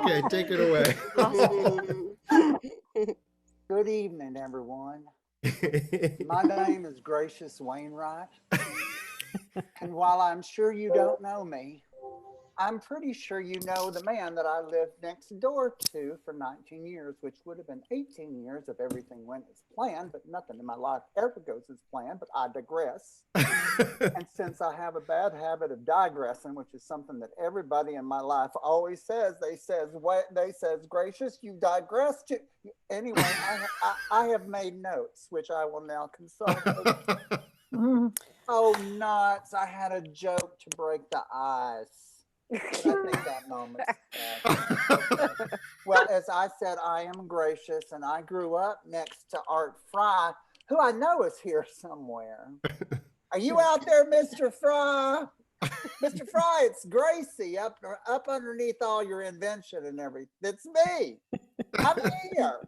Okay, take it away. Good evening, everyone. My name is Gracious Wainwright, and while I'm sure you don't know me, I'm pretty sure you know the man that I lived next door to for 19 years, which would have been 18 years if everything went as planned, but nothing in my life ever goes as planned, but I digress. And since I have a bad habit of digressing, which is something that everybody in my life always says, they says, Gracious, you digress to. Anyway, I have made notes, which I will now consult. Oh, nuts. I had a joke to break the ice. But I think that moment's past. Well, as I said, I am Gracious, and I grew up next to Art Fry, who I know is here somewhere. Are you out there, Mr. Fry? Mr. Fry, it's Gracie up underneath all your invention and everything. It's me. I'm here.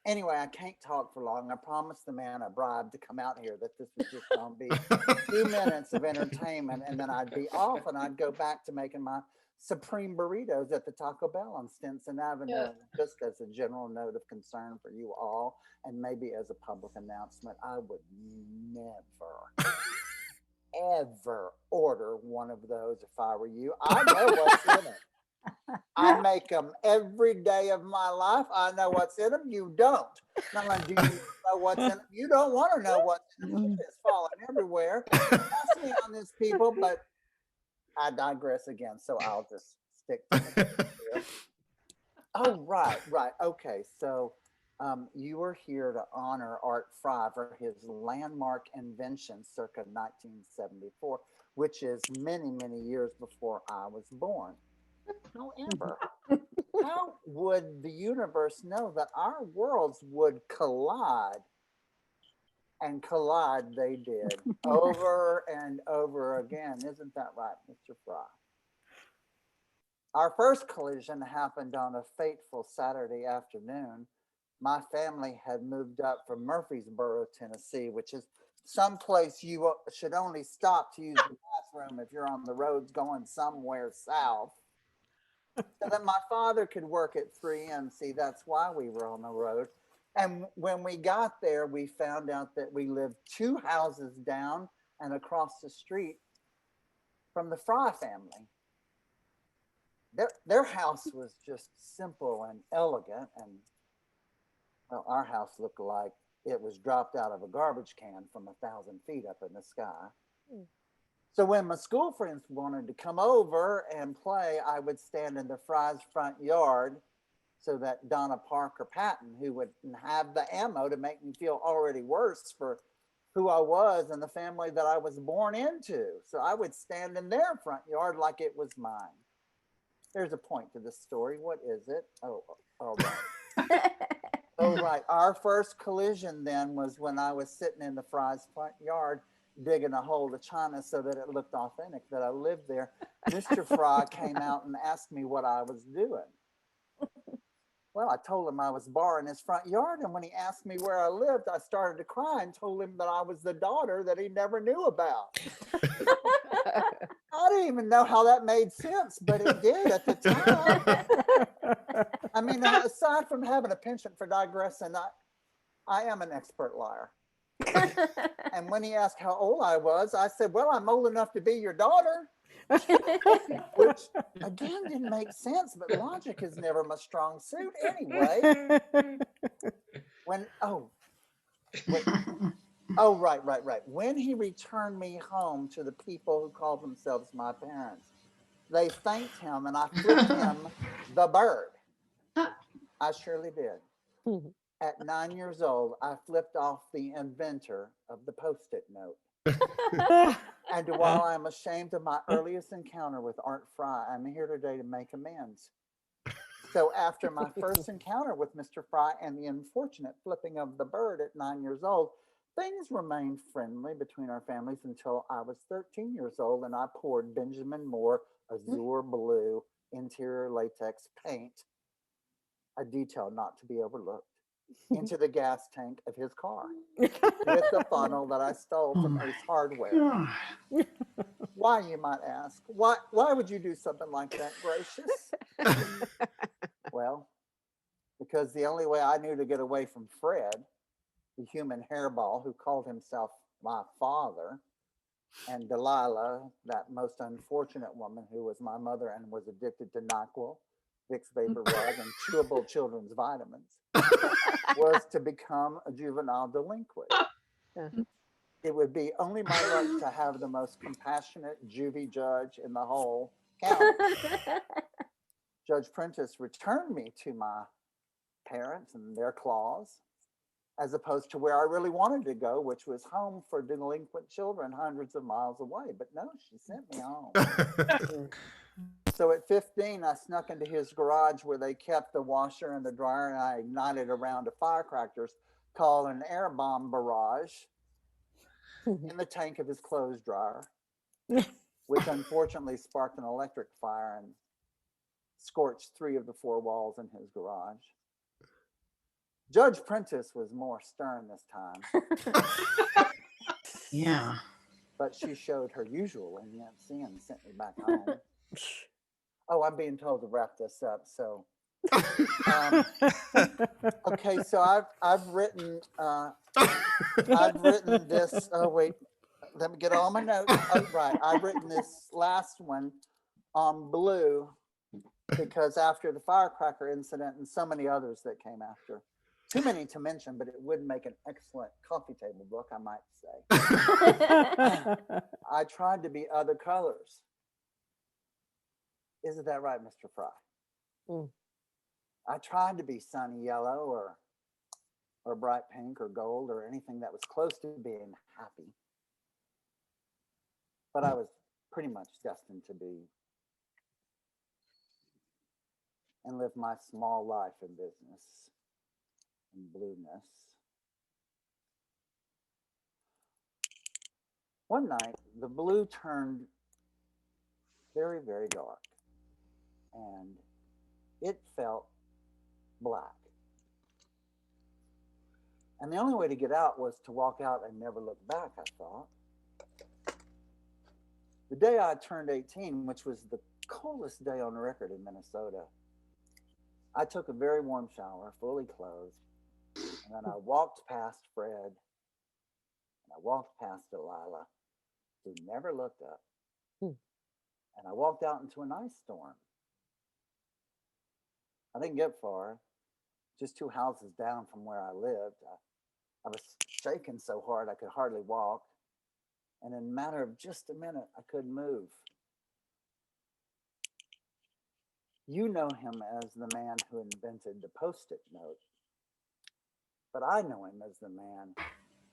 Anyway, I can't talk for long. I promised the man I bribed to come out here that this was just going to be a few minutes of entertainment, and then I'd be off and I'd go back to making my supreme burritos at the Taco Bell on Stinson Avenue. Yeah. Just as a general note of concern for you all, and maybe as a public announcement, I would never, ever order one of those if I were you. I know what's in it. I make them every day of my life. I know what's in them. You don't. Not only do you know what's in them, you don't want to know what's in them. It's falling everywhere. Pass me on this, people, but I digress again, so I'll just stick to it. Oh, right. Okay, so you are here to honor Art Fry for his landmark invention circa 1974, which is many, many years before I was born. However, how would the universe know that our worlds would collide? And collide they did over and over again. Isn't that right, Mr. Fry? Our first collision happened on a fateful Saturday afternoon. My family had moved up from Murfreesboro, Tennessee, which is someplace you should only stop to use the bathroom if you're on the roads going somewhere south. So that my father could work at 3M. See, that's why we were on the road. And when we got there, we found out that we lived 2 houses down and across the street from the Fry family. Their house was just simple and elegant. And well, our house looked like it was dropped out of a garbage can from 1,000 feet up in the sky. So when my school friends wanted to come over and play, I would stand in the Fry's front yard so that Donna Parker Patton, who would have the ammo to make me feel already worse for who I was and the family that I was born into. So I would stand in their front yard like it was mine. There's a point to this story. What is it? Oh, right. Oh, right. Our first collision then was when I was sitting in the Fry's front yard digging a hole to China so that it looked authentic that I lived there. Mr. Fry came out and asked me what I was doing. Well, I told him I was borrowing his front yard, and when he asked me where I lived, I started to cry and told him that I was the daughter that he never knew about. I didn't even know how that made sense, but it did at the time. I mean, aside from having a penchant for digressing, I am an expert liar. And when he asked how old I was, I said, well, I'm old enough to be your daughter. Which, again, didn't make sense, but logic is never my strong suit anyway. Right. When he returned me home to the people who called themselves my parents, they thanked him, and I flipped him the bird. I surely did. At 9 years old, I flipped off the inventor of the Post-it note. And while I'm ashamed of my earliest encounter with Art Fry, I'm here today to make amends. So after my first encounter with Mr. Fry and the unfortunate flipping of the bird at 9 years old, things remained friendly between our families until I was 13 years old and I poured Benjamin Moore Azure Blue interior latex paint, a detail not to be overlooked, into the gas tank of his car with the funnel that I stole from Ace Hardware. Why, you might ask? Why would you do something like that, Gracious? Well, because the only way I knew to get away from Fred, the human hairball who called himself my father, and Delilah, that most unfortunate woman who was my mother and was addicted to NyQuil, Vicks Vapor Rub, and chewable children's vitamins, was to become a juvenile delinquent. It would be only my luck to have the most compassionate juvie judge in the whole county. Judge Prentice returned me to my parents and their claws, as opposed to where I really wanted to go, which was home for delinquent children hundreds of miles away. But no, she sent me home. So at 15, I snuck into his garage where they kept the washer and the dryer, and I ignited a round of firecrackers called an air bomb barrage in the tank of his clothes dryer, which unfortunately sparked an electric fire and scorched 3 of the 4 walls in his garage. Judge Prentice was more stern this time. Yeah. But she showed her usual leniency and sent me back home. Oh, I'm being told to wrap this up. So, okay, so I've written this. Oh wait, let me get all my notes. Oh, right, I've written this last one on blue because after the firecracker incident and so many others that came after. Too many to mention, but it would make an excellent coffee table book, I might say. I tried to be other colors. Isn't that right, Mr. Fry? I tried to be sunny yellow or bright pink or gold or anything that was close to being happy. But I was pretty much destined to be and live my small life in business and blueness. One night, the blue turned very, very dark, and it felt black. And the only way to get out was to walk out and never look back, I thought. The day I turned 18, which was the coldest day on record in Minnesota, I took a very warm shower, fully clothed, and then I walked past Fred, and I walked past Delilah, who never looked up, and I walked out into an ice storm. I didn't get far, just 2 houses down from where I lived. I was shaking so hard I could hardly walk, and in a matter of just a minute, I couldn't move. You know him as the man who invented the Post-it note, but I know him as the man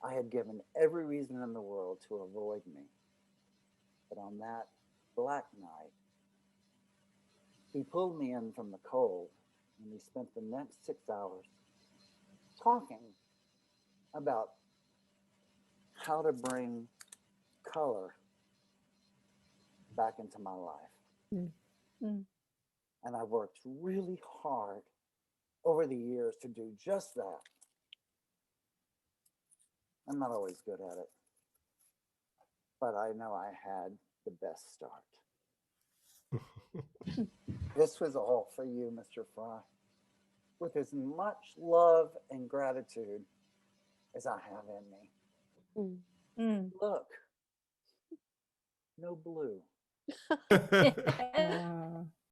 I had given every reason in the world to avoid me. But on that black night, he pulled me in from the cold, and we spent the next 6 hours talking about how to bring color back into my life. And I worked really hard over the years to do just that. I'm not always good at it, but I know I had the best start. This was all for you, Mr. Fry, with as much love and gratitude as I have in me. Look, no blue.